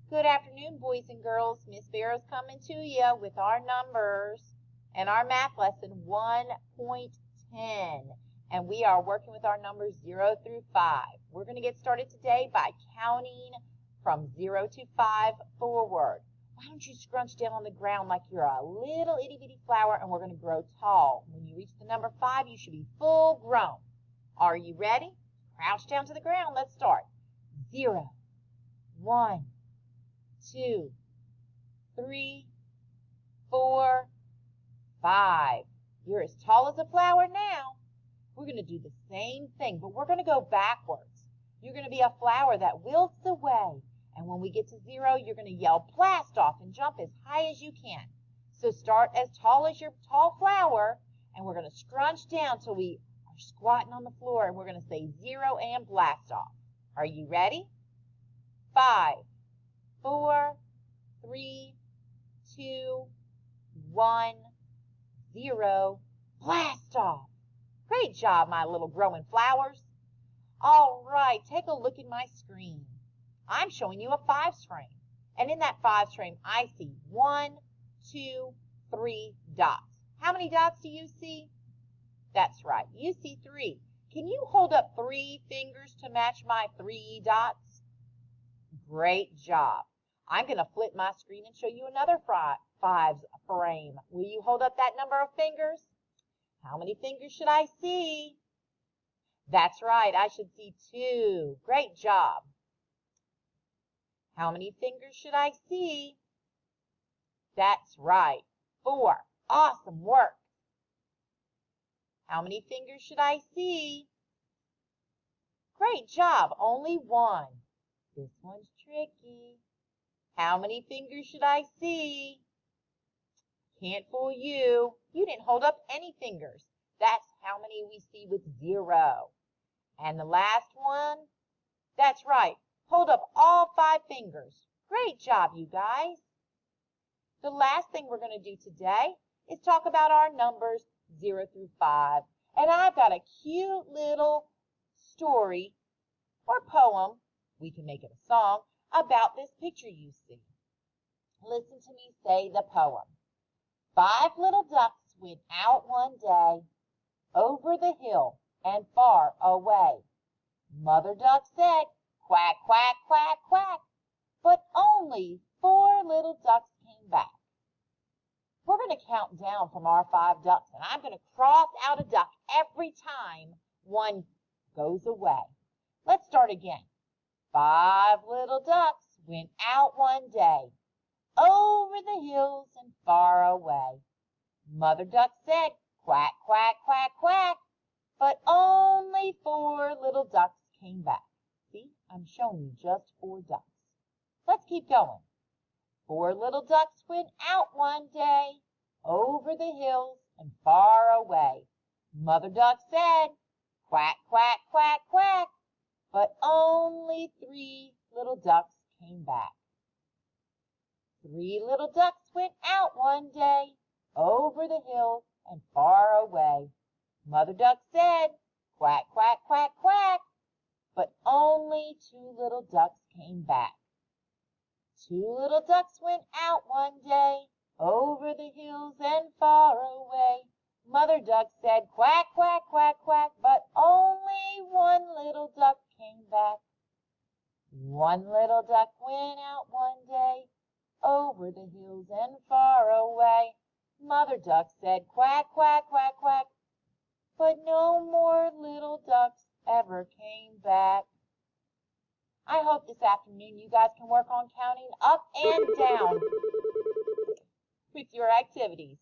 Good afternoon, boys and girls. Miss Vera's coming to you with our numbers and our math lesson 1.10. And we are working with our numbers 0 through 5. We're going to get started today by counting from 0 to 5 forward. Why don't you scrunch down on the ground like you're a little itty-bitty flower, and we're going to grow tall. When you reach the number 5, you should be full grown. Are you ready? Crouch down to the ground. Let's start. 0, 1, 2, 3, 4, 5. You're as tall as a flower now. We're going to do the same thing, but we're going to go backwards. You're going to be a flower that wilts away. And when we get to 0, you're going to yell blast off and jump as high as you can. So start as tall as your tall flower, and we're going to scrunch down till we are squatting on the floor, and we're going to say 0 and blast off. Are you ready? 5, 4, 3, 2, 1, 0. Blast off. Great job, my little growing flowers. All right, take a look at my screen. I'm showing you a 5's frame. And in that 5's frame, I see 1, 2, 3 dots. How many dots do you see? That's right, you see 3. Can you hold up 3 fingers to match my 3 dots? Great job. I'm going to flip my screen and show you another 5's frame. Will you hold up that number of fingers? How many fingers should I see? That's right, I should see 2. Great job. How many fingers should I see? That's right, 4. Awesome work. How many fingers should I see? Great job, only 1. This one's tricky. How many fingers should I see? Can't fool you. You didn't hold up any fingers. That's how many we see with 0. And the last one? That's right. Hold up all 5 fingers. Great job, you guys. The last thing we're going to do today is talk about our numbers 0 through 5. And I've got a cute little story or poem, we can make it a song, about this picture you see. Listen to me say the poem. 5 little ducks went out one day over the hill and far away. Mother duck said, quack, quack, quack, quack, but only 4 little ducks came back. We're going to count down from our 5 ducks, and I'm going to cross out a duck every time one goes away. Let's start again. 5 little ducks went out one day over the hills and far away. Mother duck said, quack, quack, quack, quack, but only 4 little ducks came back. See, I'm showing you just 4 ducks. Let's keep going. 4 little ducks went out one day over the hills and far away. Mother duck said, quack, quack, quack, quack, but only 3 little ducks came back. 3 little ducks went out one day over the hills and far away. Mother duck said, quack, quack, quack, quack, but only 2 little ducks came back. 2 little ducks went out one day over the hills and far away. Mother duck said, quack, quack, quack, quack, but only 1 little duck came back. 1 little duck went out one day over the hills and far away. Mother duck said, quack, quack, quack, quack, but no more little ducks ever came back. I hope this afternoon you guys can work on counting up and down with your activities.